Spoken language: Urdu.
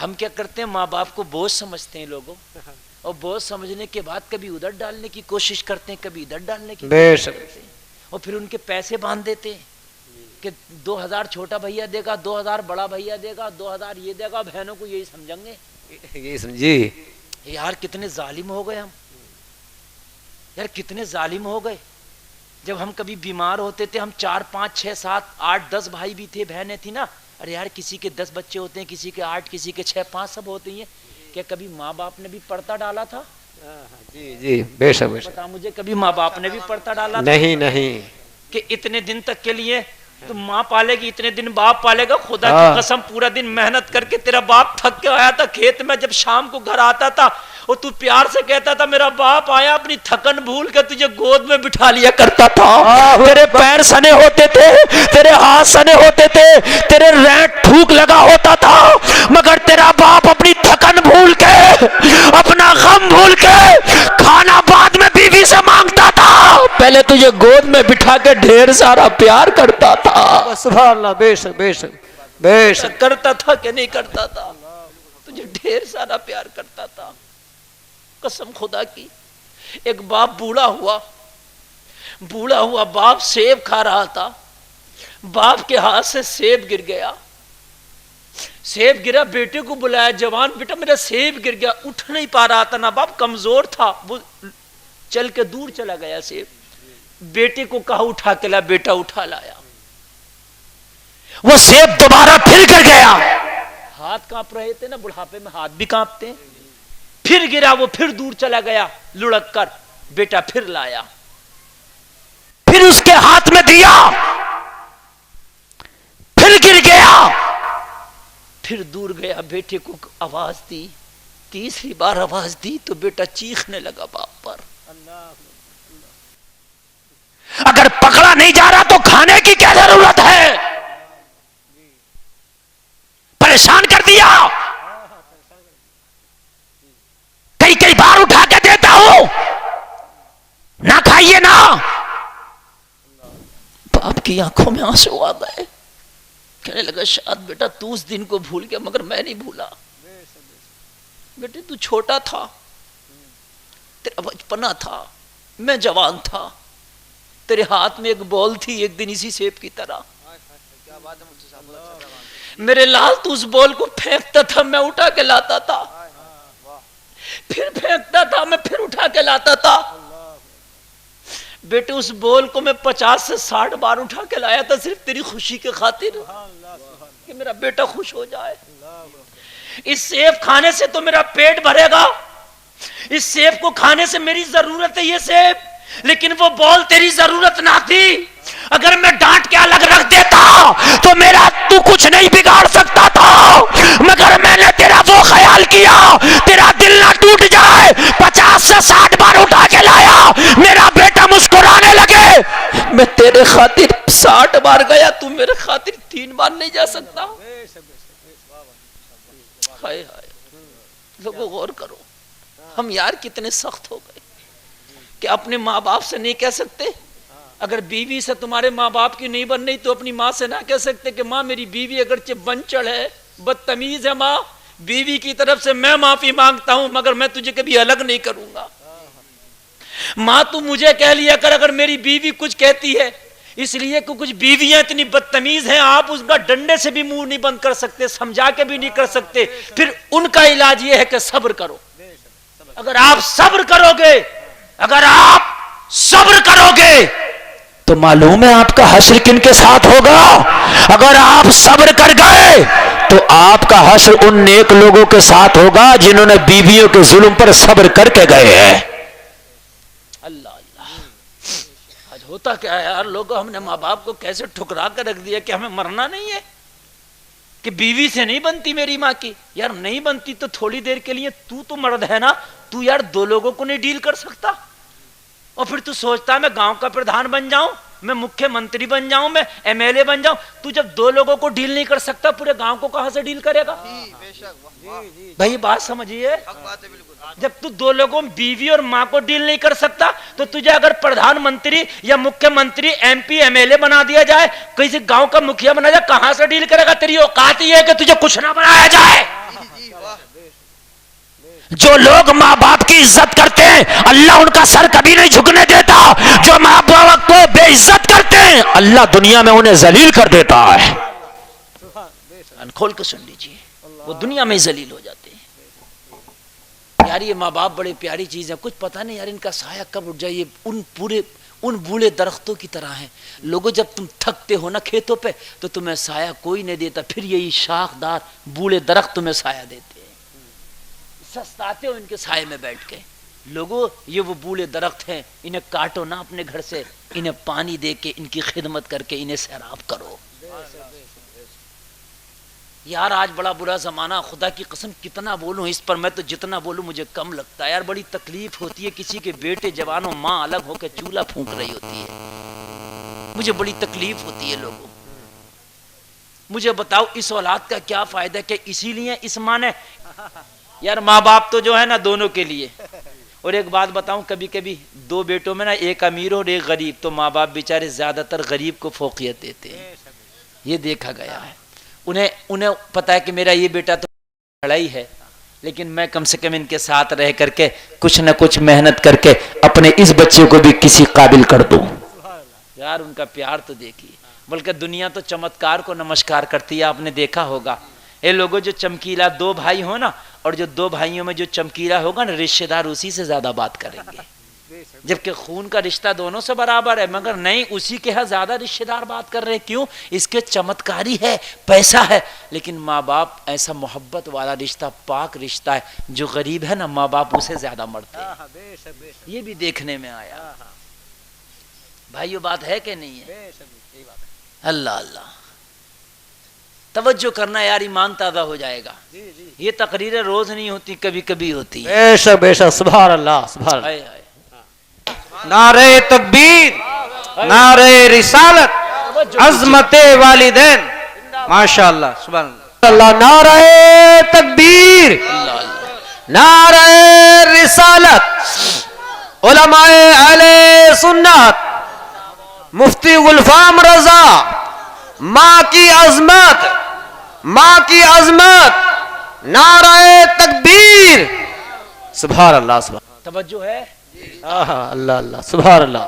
ہم کیا کرتے ہیں، ماں باپ کو بوجھ سمجھتے ہیں لوگوں، اور بوجھ سمجھنے کے بعد کبھی ادھر ڈالنے کی کوشش کرتے ہیں، کبھی ادھر ڈالنے کی کوشش کرتے ہیں، اور پھر ان کے پیسے باندھ دیتے ہیں کہ 2000 چھوٹا بھیا دے گا، 2000 بڑا بھیا دے گا، 2000 یہ دے گا، بہنوں کو یہی سمجھیں گے. یہ سمجھی یار کتنے ظالم ہو گئے ہم، یار کتنے ظالم ہو گئے. جب ہم کبھی بیمار ہوتے تھے، ہم 4 5 6 7 8 10 بھائی بھی تھے، بہنیں تھی نا. ارے یار کسی کے 10 بچے ہوتے ہیں، کسی کے 8، کسی کے 6 5 سب ہوتے ہیں. کیا کبھی ماں باپ نے بھی پردہ ڈالا تھا؟ جی جی بے شک بے شک. بتا مجھے، کبھی ماں باپ نے بھی پردہ ڈالا تھا؟ نہیں نہیں. کہ اتنے دن تک کے لیے تو ماں پالے گی، اتنے دن باپ پالے گا. خدا کی قسم پورا دن محنت کر کے تیرا باپ تھک کے آیا تھا کھیت میں، جب شام کو گھر آتا تھا اور تو پیار سے کہتا تھا میرا باپ آیا، اپنی تھکن بھول کے تجھے گود میں بٹھا لیا کرتا تھا. تیرے پیر سنے ہوتے تھے، تیرے ہاتھ سنے ہوتے تھے، تیرے رینٹ تھوک لگا ہوتا تھا، مگر تیرا باپ اپنی تھکن بھول کے، اپنا غم بھول کے کھانا بعد میں بیوی سے مانگتا تھا، پہلے تجھے گود میں بٹھا کے ڈھیر سارا پیار کرتا تھا. سبحان اللہ. بے شک بے شک بے شک. کرتا تھا کہ نہیں کرتا تھا؟ تجھے ڈھیر سارا پیار کرتا تھا. قسم خدا کی. ایک باپ بوڑھا ہوا باپ سیب کھا رہا تھا، باپ کے ہاتھ سے سیب گر گیا. سیب گرا، بیٹے کو بلایا، جوان بیٹا میرا سیب گر گیا. اٹھ نہیں پا رہا تھا نا، باپ کمزور تھا، وہ چل کے دور چلا گیا سیب. بیٹے کو کہا اٹھا کے لا، بیٹا اٹھا لایا. وہ سیب دوبارہ پھر گر گیا. ہاتھ کانپ رہے تھے نا، بڑھاپے میں ہاتھ بھی کانپتے ہیں. پھر گرا، وہ پھر دور چلا گیا لڑک کر. بیٹا پھر لایا، پھر اس کے ہاتھ میں دیا، پھر گر گیا، پھر دور گیا. بیٹے کو آواز دی، تیسری بار آواز دی تو بیٹا چیخنے لگا باپ پر. اگر پکڑا نہیں جا رہا تو کھانے کی کیا ضرورت ہے؟ پریشان کر دیا. کئی بار اٹھا کے دیتا ہوں، نہ کھائیے نا. باپ کی آنکھوں میں آنسو آ گئے. کہنے لگا شاید بیٹا تو اس دن کو بھول گیا، مگر میں نہیں بھولا. بیٹے تو چھوٹا تھا، تیرا بچپنا تھا، میں جوان تھا. تیرے ہاتھ میں ایک بال تھی، ایک دن اسی سیب کی طرح. میرے لال تو اس بال کو پھینکتا تھا، میں اٹھا کے لاتا تھا، پھر پھینکتا تھا، میں پھر اٹھا کے لاتا تھا. بیٹے اس بال کو میں 50 سے 60 بار اٹھا کے لایا تھا، صرف تیری خوشی کے خاطر کہ میرا بیٹا خوش ہو جائے. اس سیب کھانے سے تو میرا پیٹ بھرے گا، اس سیب کو کھانے سے میری ضرورت ہے یہ سیب، لیکن وہ بال تیری ضرورت نہ تھی. اگر میں ڈانٹ کے الگ رکھ دیتا تو میرا تو کچھ نہیں بگاڑ سکتا تھا، مگر میں نے تیرا وہ خیال کیا تیرا دل نہ ٹوٹ جائے. 50 سے 60 بار اٹھا کے لایا، میرا بیٹا مسکرانے لگے. میں تیرے خاطر 60 بار گیا، تو میرے خاطر 3 بار نہیں جا سکتا. ہائے ہائے لوگوں غور کرو، ہم یار کتنے سخت ہو گئے کہ اپنے ماں باپ سے نہیں کہہ سکتے. اگر بیوی سے تمہارے ماں باپ کی نہیں بن رہی تو اپنی ماں سے نہ کہہ سکتے کہ ماں میری بیوی اگرچہ بنچڑ ہے، بدتمیز ہے، ماں بیوی کی طرف سے میں معافی مانگتا ہوں، مگر میں تجھے کبھی الگ نہیں کروں گا. ماں تو مجھے کہہ لیا کر اگر میری بیوی کچھ کہتی ہے، اس لیے کہ کچھ بیویاں اتنی بدتمیز ہیں، آپ اس کا ڈنڈے سے بھی منہ نہیں بند کر سکتے، سمجھا کے بھی نہیں کر سکتے. پھر ان کا علاج یہ ہے کہ صبر کرو. اگر آپ صبر کرو گے، اگر آپ صبر کرو گے تو معلوم ہے آپ کا حشر کن کے ساتھ ہوگا. اگر آپ صبر کر گئے تو آپ کا حشر ان نیک لوگوں کے ساتھ ہوگا جنہوں نے بیویوں کے ظلم پر صبر کر کے گئے ہیں. اللہ اللہ، آج ہوتا کیا ہے یار، لوگوں ہم نے ماں باپ کو کیسے ٹھکرا کر رکھ دیا کہ ہمیں مرنا نہیں ہے، کہ بیوی سے نہیں بنتی میری ماں کی. یار نہیں بنتی تو تھوڑی دیر کے لیے تو مرد ہے نا، تو یار 2 لوگوں کو نہیں ڈیل کر سکتا. اور پھر تو سوچتا میں گاؤں کا پردھان بن جاؤں، میں مکھیہ منتری بن جاؤں، میں MLA بن جاؤں. تو جب 2 لوگوں کو ڈیل نہیں کر سکتا، پورے گاؤں کو کہاں سے ڈیل کرے گا؟ بھائی بات سمجھیے، جب تو 2 لوگوں بیوی اور ماں کو ڈیل نہیں کر سکتا تو تجھے اگر پردھان منتری یا مکھیہ منتری MP MLA بنا دیا جائے، کسی گاؤں کا مکھیا بنا جائے، کہاں سے ڈیل کرے گا؟ تیری اوقات یہ ہے کہ تجھے کچھ نہ بنایا جائے. جو لوگ ماں باپ کی عزت کرتے ہیں اللہ ان کا سر کبھی نہیں جھکنے دیتا. جو ماں باپ کو بے عزت کرتے ہیں اللہ دنیا میں انہیں ذلیل کر دیتا ہے. کھول کے سن لیجیے, وہ دنیا میں ذلیل ہو جاتے ہیں. یار یہ ماں باپ بڑے پیاری چیز ہے, کچھ پتہ نہیں یار ان کا سایہ کب اٹھ جائے. ان بوڑھے درختوں کی طرح ہیں. لوگوں جب تم تھکتے ہو نا کھیتوں پہ تو تمہیں سایہ کوئی نہیں دیتا, پھر یہی شاخدار بوڑھے درخت تمہیں سایہ دیتے ہیں. سستاتے ہو ان کے سائے میں بیٹھ کے. لوگوں یہ وہ بوڑھے درخت ہیں, انہیں کاٹو نہ اپنے گھر سے, انہیں پانی دے کے ان کی خدمت کر کے انہیں سیراب کرو. یار آج بڑا برا زمانہ, خدا کی قسم کتنا بولوں اس پر, میں تو جتنا بولوں مجھے کم لگتا ہے. یار بڑی تکلیف ہوتی ہے کسی کے بیٹے جوانوں ماں الگ ہو کے چولہا پھونک رہی ہوتی ہے, مجھے بڑی تکلیف ہوتی ہے. لوگوں مجھے بتاؤ اس اولاد کا کیا فائدہ, کہ اسی لیے اس ماں نے, یار ماں باپ تو جو ہے نا دونوں کے لیے. اور ایک بات بتاؤں, کبھی کبھی دو بیٹوں میں نا ایک امیر اور ایک غریب, تو ماں باپ بیچارے زیادہ تر غریب کو فوقیت دیتے ہیں. یہ دیکھا گیا ہے. انہیں پتا ہے کہ میرا یہ بیٹا تو بڑا ہی ہے, لیکن میں کم سے کم ان کے ساتھ رہ کر کے کچھ نہ کچھ محنت کر کے اپنے اس بچے کو بھی کسی قابل کر دوں. یار ان کا پیار تو دیکھیے. بلکہ دنیا تو چمتکار کو نمسکار کرتی ہے, آپ نے دیکھا ہوگا. اے لوگوں جو چمکیلا دو بھائی ہو نا, اور جو دو بھائیوں میں جو چمکیلا ہوگا نا, رشتہ دار اسی سے زیادہ بات کریں گے. جبکہ خون کا رشتہ دونوں سے برابر ہے, مگر نہیں اسی کے ہاں زیادہ رشتہ دار بات کر رہے ہیں. کیوں؟ اس کے چمتکاری ہے, پیسہ ہے. لیکن ماں باپ ایسا محبت والا رشتہ, پاک رشتہ ہے. جو غریب ہے نا ماں باپ اسے زیادہ مرتے ہیں. یہ بھی دیکھنے میں آیا. بھائیو بات ہے کہ نہیں ہے؟ اللہ اللہ توجہ کرنا یار, ایمان تازہ ہو جائے گا. یہ تقریریں روز نہیں ہوتی, کبھی کبھی ہوتی ہیں. بے شک بے شک, سبحان اللہ سبحان اللہ. نعرہ تکبیر, نعرہ رسالت, عظمت والدین, ماشاء اللہ سبحان اللہ. نعرہ تکبیر, نعرہ رسالت, علماء اہل سنت, مفتی غلفام رضا, ماں کی عظمت, ماں کی عظمت, نعرہ تکبیر, سبحان اللہ سبحان. توجہ ہے. اللہ اللہ سبحان اللہ.